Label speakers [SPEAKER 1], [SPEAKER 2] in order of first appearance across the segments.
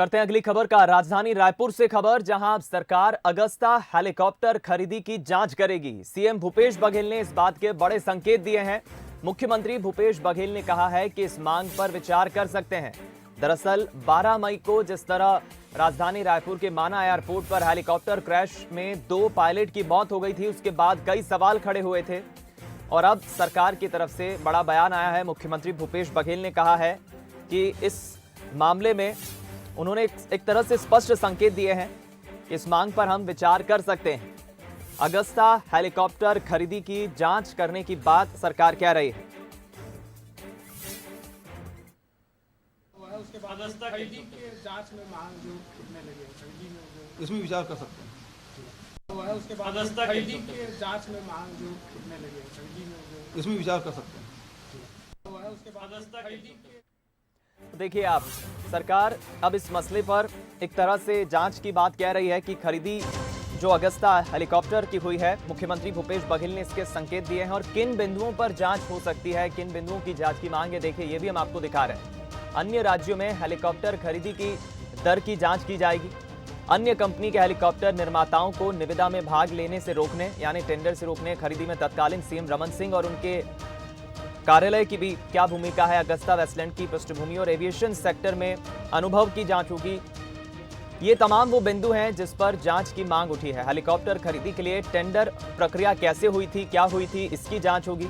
[SPEAKER 1] रुक करते हैं अगली खबर का। राजधानी रायपुर से खबर, जहां सरकार अगस्ता हेलीकॉप्टर खरीदी की जांच करेगी। सीएम भूपेश बघेल ने इस बात के बड़े संकेत दिए हैं। मुख्यमंत्री भूपेश बघेल ने कहा है कि इस मांग पर विचार कर सकते हैं। दरअसल 12 मई को जिस तरह राजधानी रायपुर के माना एयरपोर्ट पर हेलीकॉप्टर क्रैश में 2 पायलट की मौत हो गई थी, उसके बाद कई सवाल खड़े हुए थे और अब सरकार की तरफ से बड़ा बयान आया है। मुख्यमंत्री भूपेश बघेल ने कहा है कि इस मामले में उन्होंने एक तरह से स्पष्ट संकेत दिए हैं कि इस मांग पर हम विचार कर सकते हैं। अगस्ता हेलीकॉप्टर खरीदी की जांच करने की बात सरकार कह रही है।
[SPEAKER 2] उसके बाद खरीदी की जांच में मांग जो कितने लगे खरीदी में जो
[SPEAKER 3] इसमें विचार कर सकते हैं।
[SPEAKER 2] वो है उसके बाद खरीदी की जांच में मांग जो कितने लगे खरीदी में जो
[SPEAKER 3] इसमें विचार कर सकते हैं।
[SPEAKER 2] वो है उसके बाद खरीदी
[SPEAKER 1] देखिए आप, सरकार अब इस मसले पर एक तरह से जांच की बात कह रही है कि खरीदी जो अगस्ता हेलीकॉप्टर की हुई है, मुख्यमंत्री भूपेश बघेल ने इसके संकेत दिए हैं और किन बिंदुओं पर जांच हो सकती है, किन बिंदुओं की जांच की मांग है, देखिए ये भी हम आपको दिखा रहे हैं। अन्य राज्यों में हेलीकॉप्टर खरीदी की दर की जांच की जाएगी। अन्य कंपनी के हेलीकॉप्टर निर्माताओं को निविदा में भाग लेने से रोकने, यानी टेंडर से रोकने, खरीदी में तत्कालीन सीएम रमन सिंह और उनके कार्यालय की भी क्या भूमिका है, अगस्ता वेस्टलैंड की पृष्ठभूमि और एविएशन सेक्टर में अनुभव की जांच होगी। ये तमाम वो बिंदु हैं जिस पर जांच की मांग उठी है। हेलीकॉप्टर खरीदी के लिए टेंडर प्रक्रिया कैसे हुई थी, क्या हुई थी, इसकी जांच होगी।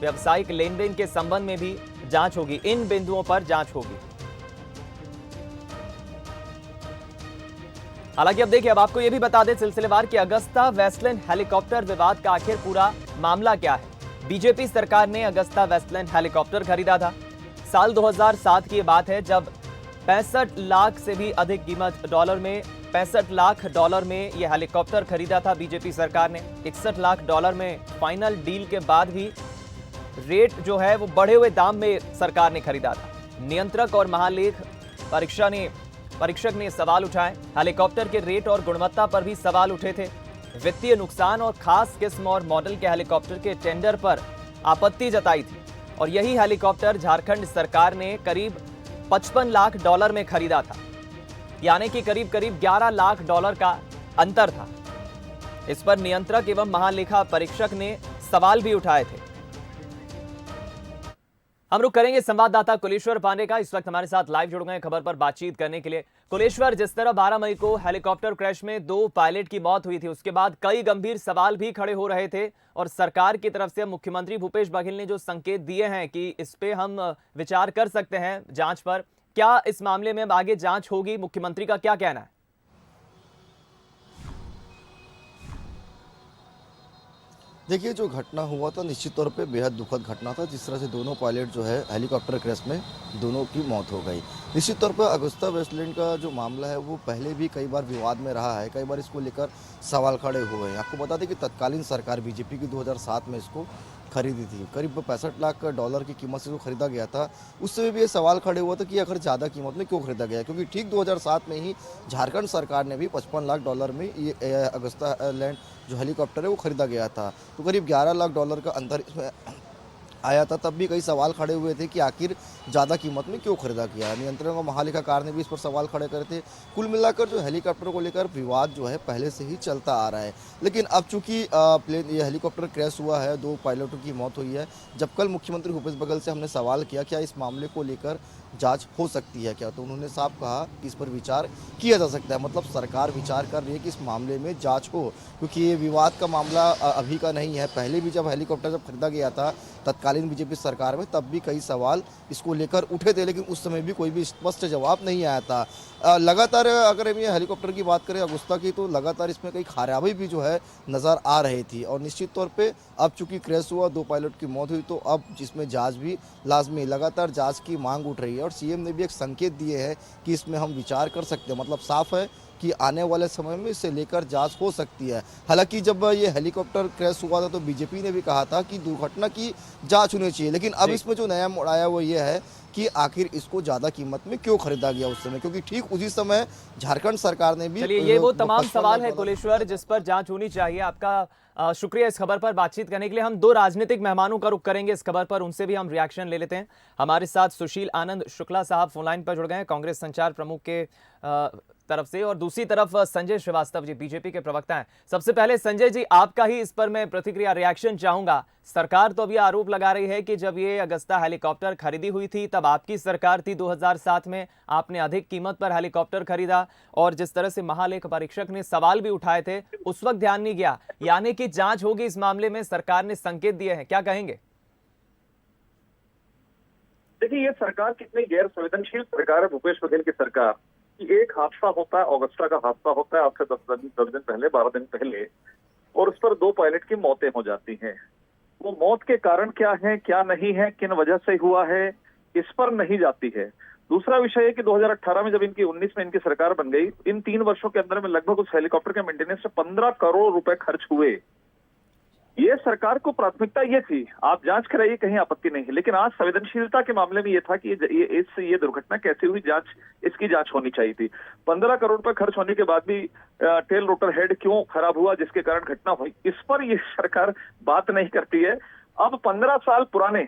[SPEAKER 1] व्यावसायिक लेन देन के संबंध में भी जांच होगी। इन बिंदुओं पर जांच होगी। हालांकि अब देखिए, अब आपको यह भी बता दें सिलसिलेवार कि अगस्ता वेस्टलैंड हेलीकॉप्टर विवाद का आखिर पूरा मामला क्या है। बीजेपी सरकार ने अगस्ता वेस्टलैंड हेलीकॉप्टर खरीदा था। साल 2007 की बात है जब 65 लाख से भी अधिक कीमत डॉलर में, 65 लाख डॉलर में यह हेलीकॉप्टर खरीदा था बीजेपी सरकार ने। 61 लाख डॉलर में फाइनल डील के बाद भी रेट जो है वो बढ़े हुए दाम में सरकार ने खरीदा था। नियंत्रक और महालेख परीक्षक ने सवाल उठाए। हेलीकॉप्टर के रेट और गुणवत्ता पर भी सवाल उठे थे। वित्तीय नुकसान और खास किस्म और मॉडल के हेलीकॉप्टर के टेंडर पर आपत्ति जताई थी और यही हेलीकॉप्टर झारखंड सरकार ने करीब 55 लाख डॉलर में खरीदा था, यानी कि करीब 11 लाख डॉलर का अंतर था। इस पर नियंत्रक एवं महालेखा परीक्षक ने सवाल भी उठाए थे। हम रुक करेंगे संवाददाता कुलेश्वर पांडे का। इस वक्त हमारे साथ लाइव जुड़ गए खबर पर बातचीत करने के लिए। कुलेश्वर, जिस तरह 12 मई को हेलीकॉप्टर क्रैश में 2 पायलट की मौत हुई थी, उसके बाद कई गंभीर सवाल भी खड़े हो रहे थे और सरकार की तरफ से मुख्यमंत्री भूपेश बघेल ने जो संकेत दिए हैं कि इस पे हम विचार कर सकते हैं जांच पर, क्या इस मामले में आगे जांच होगी? मुख्यमंत्री का क्या कहना है?
[SPEAKER 4] देखिए, जो घटना हुआ था निश्चित तौर पे बेहद दुखद घटना था। जिस तरह से दोनों पायलट जो है हेलीकॉप्टर क्रैश में दोनों की मौत हो गई। निश्चित तौर पर अगस्ता वेस्टलैंड का जो मामला है वो पहले भी कई बार विवाद में रहा है, कई बार इसको लेकर सवाल खड़े हुए हैं। आपको बता दें कि तत्कालीन सरकार बीजेपी की 2007 में इसको खरीदी थी। करीब 65 लाख डॉलर की कीमत से जो खरीदा गया था, उस समय भी ये सवाल खड़े हुआ था कि आखिर ज़्यादा कीमत में क्यों खरीदा गया, क्योंकि ठीक 2007 में ही झारखंड सरकार ने भी 55 लाख डॉलर में ये अगस्ता लैंड जो हेलीकॉप्टर है वो खरीदा गया था। तो करीब 11 लाख डॉलर का अंतर इसमें आया था। तब भी कई सवाल खड़े हुए थे कि आखिर ज़्यादा कीमत में क्यों खरीदा गया। नियंत्रक और महालेखाकार ने भी इस पर सवाल खड़े करे थे। कुल मिलाकर जो हेलीकॉप्टर को लेकर विवाद जो है पहले से ही चलता आ रहा है, लेकिन अब चूंकि ये हेलीकॉप्टर क्रैश हुआ है, 2 पायलटों की मौत हुई है। जब कल मुख्यमंत्री भूपेश बघेल से हमने सवाल किया क्या इस मामले को लेकर जांच हो सकती है क्या, तो उन्होंने साफ कहा कि इस पर विचार किया जा सकता है। मतलब सरकार विचार कर रही है कि इस मामले में जांच हो, क्योंकि ये विवाद का मामला अभी का नहीं है। पहले भी जब हेलीकॉप्टर खरीदा गया था तत्कालीन बीजेपी सरकार में, तब भी कई सवाल इसको लेकर उठे थे, लेकिन उस समय भी कोई भी स्पष्ट जवाब नहीं आया था। लगातार अगर हम ये हेलीकॉप्टर की बात करें अगुस्ता की, तो लगातार इसमें कई खराबी भी जो है नज़र आ रही थी। और निश्चित तौर पे अब चूंकि क्रैश हुआ, 2 पायलट की मौत हुई, तो अब जिसमें जांच भी लाजमी, लगातार जांच की मांग उठ रही है। और सीएम ने भी एक संकेत दिए हैं कि इसमें हम विचार कर सकते हैं। मतलब साफ है कि आने वाले समय में इसे लेकर जांच हो सकती है। हालांकि जब ये हेलीकॉप्टर क्रैश हुआ था तो बीजेपी ने भी कहा था कि दुर्घटना की जांच होनी चाहिए, लेकिन अब इसमें जो नया मोड़ आया वो ये है कि आखिर इसको ज़्यादा कीमत में क्यों खरीदा गया उस समय, क्योंकि ठीक उसी समय झारखंड सरकार ने भी
[SPEAKER 1] चलिए, ये वो तमाम
[SPEAKER 4] 55
[SPEAKER 1] सवाल है
[SPEAKER 4] लाख
[SPEAKER 1] कुलेश्वर जिस पर जांच होनी चाहिए। आपका शुक्रिया इस खबर पर बातचीत करने के लिए। हम दो राजनीतिक मेहमानों का रुख करेंगे इस खबर पर, उनसे भी हम रिएक्शन ले लेते हैं। हमारे साथ सुशील आनंद शुक्ला साहब फोन लाइन पर जुड़ गए हैं, कांग्रेस संचार प्रमुख के तरफ से, और दूसरी तरफ संजय श्रीवास्तव जी बीजेपी के प्रवक्ता हैं। सबसे पहले संजय जी, आपका ही इस पर मैं प्रतिक्रिया रिएक्शन चाहूंगा। सरकार तो अभी आरोप लगा रही है कि जब ये अगस्ता हेलीकॉप्टर खरीदी हुई थी तब आपकी सरकार थी 2007 में, आपने अधिक कीमत पर हेलीकॉप्टर खरीदा, और जिस तरह से महालेख परीक्षक ने सवाल भी उठाए थे उस वक्त ध्यान नहीं गया, यानी कि जांच होगी इस मामले में, सरकार ने संकेत दिए हैं, क्या कहेंगे?
[SPEAKER 5] देखिए, ये सरकार कितनी गैर संवेदनशील सरकार है, भूपेश बघेल की सरकार। कि एक हादसा होता है, ऑगस्टा का हादसा होता है आज से 10 दिन पहले, 12 दिन पहले, और उस पर 2 पायलट की मौतें हो जाती हैं। वो मौत के कारण क्या है, क्या नहीं है, किन वजह से हुआ है, इस पर नहीं जाती है। दूसरा विषय है कि 2018 में जब 19 में इनकी सरकार बन गई, इन 3 वर्षों के अंदर में लगभग उस हेलीकॉप्टर के मेंटेनेंस पे 15 करोड़ रुपए खर्च हुए। ये सरकार को प्राथमिकता ये थी, आप जांच कराइए, कहीं आपत्ति नहीं है, लेकिन आज संवेदनशीलता के मामले में ये था कि ये दुर्घटना कैसे हुई, इसकी जांच होनी चाहिए थी। 15 करोड़ रुपए खर्च होने के बाद भी टेल रोटर हेड क्यों खराब हुआ, जिसके कारण घटना हुई, इस पर ये सरकार बात नहीं करती है। अब 15 साल पुराने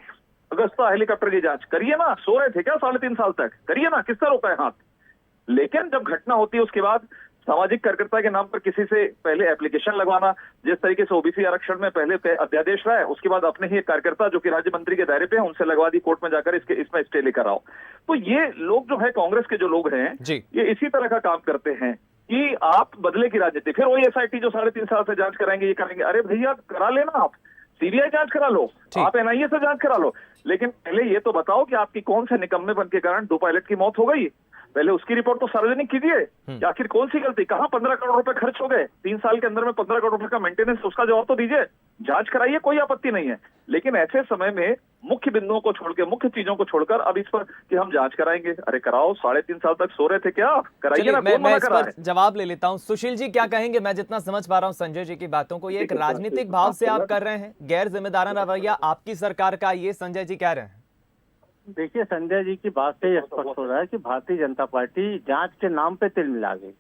[SPEAKER 5] अगस्ता हेलीकॉप्टर की जांच करिए ना, सो रहे थे क्या 3.5 साल तक, करिए ना, किसका रोका है हाथ। लेकिन जब घटना होती है उसके बाद सामाजिक कार्यकर्ता के नाम पर किसी से पहले एप्लीकेशन लगवाना, जिस तरीके से ओबीसी आरक्षण में पहले अध्यादेश रहा है, उसके बाद अपने ही एक कार्यकर्ता जो कि राज्य मंत्री के दायरे पे है उनसे लगवा दी, कोर्ट में जाकर इसमें स्टे लेकर आओ। तो ये लोग जो है, कांग्रेस के जो लोग हैं, ये इसी तरह का काम करते हैं कि आप बदले की राजनीति, फिर वही एसआईटी जो 3.5 साल से जांच कराएंगे, ये करेंगे। अरे भैया करा लेना, आप सीबीआई जांच करा लो, आप एनआईए से जांच करा लो, लेकिन पहले ये तो बताओ कि आपकी कौन से निकम्मेपन के कारण 2 पायलट की मौत हो गई, पहले उसकी रिपोर्ट तो सार्वजनिक कीजिए। आखिर कौन सी गलती, कहां 15 करोड़ रुपए खर्च हो गए 3 साल के अंदर में, 15 करोड़ रुपए का मेंटेनेंस, उसका जवाब तो दीजिए। जांच कराइए, कोई आपत्ति नहीं है, लेकिन ऐसे समय में मुख्य बिंदुओं को छोड़कर, मुख्य चीजों को छोड़कर अब इस पर कि हम जांच कराएंगे, अरे कराओ, 3.5 साल तक सो रहे थे क्या, कराइए ना, कौन मना कर रहा है?
[SPEAKER 1] जवाब ले लेता हूं। सुशील जी क्या कहेंगे? मैं जितना समझ पा रहा हूं संजय जी की बातों को, ये एक राजनीतिक भाव से आप कर रहे हैं, गैर जिम्मेदाराना रवैया आपकी सरकार का, ये संजय जी कह रहे हैं।
[SPEAKER 6] देखिए, संजय जी की बात से यह स्पष्ट हो रहा है कि भारतीय जनता पार्टी जांच के नाम पे तिल मिला गई।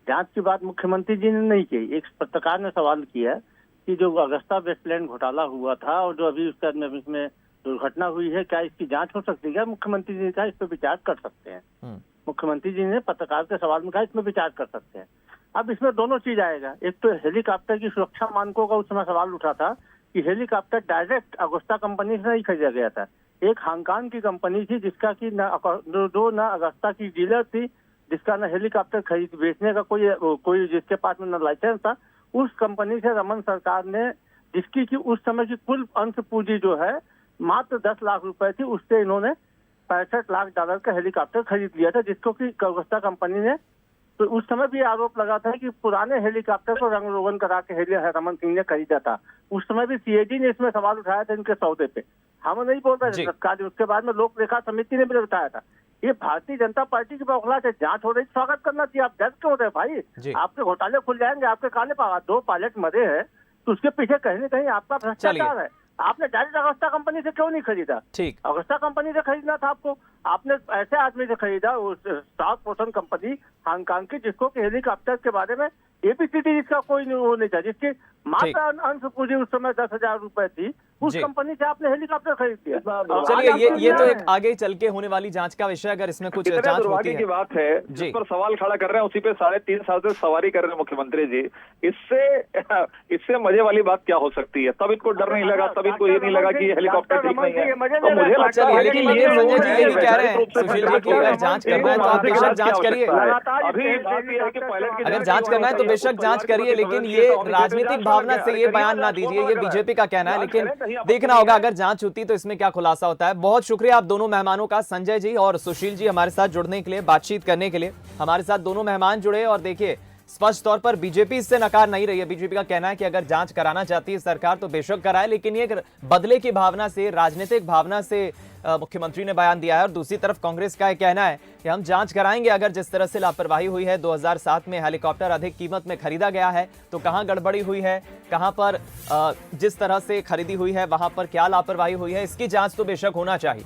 [SPEAKER 6] जांच की बात मुख्यमंत्री जी ने नहीं की। एक पत्रकार ने सवाल किया कि जो अगस्ता वेस्टलैंड घोटाला हुआ था और जो अभी इसमें दुर्घटना हुई है, क्या इसकी जांच हो सकती है क्या? मुख्यमंत्री जी ने कहा इस पर विचार कर सकते हैं। मुख्यमंत्री जी ने पत्रकार के सवाल में कहा इसमें विचार कर सकते हैं। अब इसमें दोनों चीज आएगा। एक तो हेलीकॉप्टर की सुरक्षा मानकों का उस समय सवाल उठा था कि हेलीकॉप्टर डायरेक्ट अगस्ता कंपनी से नहीं खरीदा गया था, एक हांगकांग की कंपनी थी जिसका की न अगस्ता की डीलर थी, जिसका न हेलीकॉप्टर खरीद बेचने का कोई जिसके पास में न लाइसेंस था। उस कंपनी से रमन सरकार ने, जिसकी की उस समय की कुल अंश पूंजी जो है मात्र 10 लाख रुपए थी, उससे इन्होंने $65 लाख का हेलीकॉप्टर खरीद लिया था, जिसको की अगस्ता कंपनी ने, तो उस समय भी आरोप लगा था कि पुराने हेलीकॉप्टर को रंग रोगन करा के रमन सिंह ने खरीदा था। उस समय भी सीएजी ने इसमें सवाल उठाया था इनके सौदे पे, हम नहीं बोल रहे थे सरकार। उसके बाद में लोक लेखा समिति ने भी बताया था। ये भारतीय जनता पार्टी की बौखलाहट है, जांच हो रही, स्वागत करना चाहिए। आप डर क्यों हो रहे भाई? आपके घोटाले खुल जाएंगे, आपके काले पावा 2 पायलट मरे हैं, तो उसके पीछे कहीं न कहीं आपका भ्रष्टाचार है। आपने डायरेक्ट अगस्ता कंपनी से क्यों नहीं खरीदा?
[SPEAKER 1] ठीक,
[SPEAKER 6] अगस्ता कंपनी से खरीदना था आपको, आपने ऐसे आदमी से खरीदा, साउथ ओशन कंपनी हांगकांग की, जिसको कि हेलीकॉप्टर के बारे में एबीसीडी जिसका कोई वो नहीं था, जिसकी मात्र अंश पूंजी उस समय 10,000 रुपए थी, उस कंपनी से आपने हेलीकॉप्टर खरीद दिया।
[SPEAKER 1] चलिए, ये तो एक आगे चल के होने वाली जांच का विषय, अगर इसमें कुछ जांच होती है
[SPEAKER 5] की बात है, जिस पर सवाल खड़ा कर रहे हैं उसी पे 3.5 साल से सवारी कर रहे हैं मुख्यमंत्री जी। इससे मजे वाली बात क्या हो सकती है? तब इनको डर नहीं लगा, तब इनको ये नहीं लगा कि हेलीकॉप्टर ठीक नहीं है। तो मुझे लगता है
[SPEAKER 1] लेकिन संजय जी ये भी कह रहे हैं सुशील जी की अगर जांच करना है तो आप बेशक जांच करिए, अगर जांच करना है तो बेशक जांच करिए, लेकिन ये राजनीतिक भावना से ये बयान ना दीजिए, ये बीजेपी का कहना है। लेकिन देखना होगा अगर जांच होती तो इसमें क्या खुलासा होता है। बहुत शुक्रिया आप दोनों मेहमानों का, संजय जी और सुशील जी, हमारे साथ जुड़ने के लिए, बातचीत करने के लिए। हमारे साथ दोनों मेहमान जुड़े और देखिए स्पष्ट तौर पर बीजेपी इससे नकार नहीं रही है। बीजेपी का कहना है कि अगर जांच कराना चाहती है सरकार तो बेशक कराए, लेकिन ये बदले की भावना से, राजनीतिक भावना से मुख्यमंत्री ने बयान दिया है। और दूसरी तरफ कांग्रेस का कहना है कि हम जांच कराएंगे, अगर जिस तरह से लापरवाही हुई है, 2007 में हेलीकॉप्टर अधिक कीमत में खरीदा गया है तो कहां गड़बड़ी हुई है, कहां पर जिस तरह से खरीदी हुई है वहां पर क्या लापरवाही हुई है, इसकी जांच तो बेशक होना चाहिए।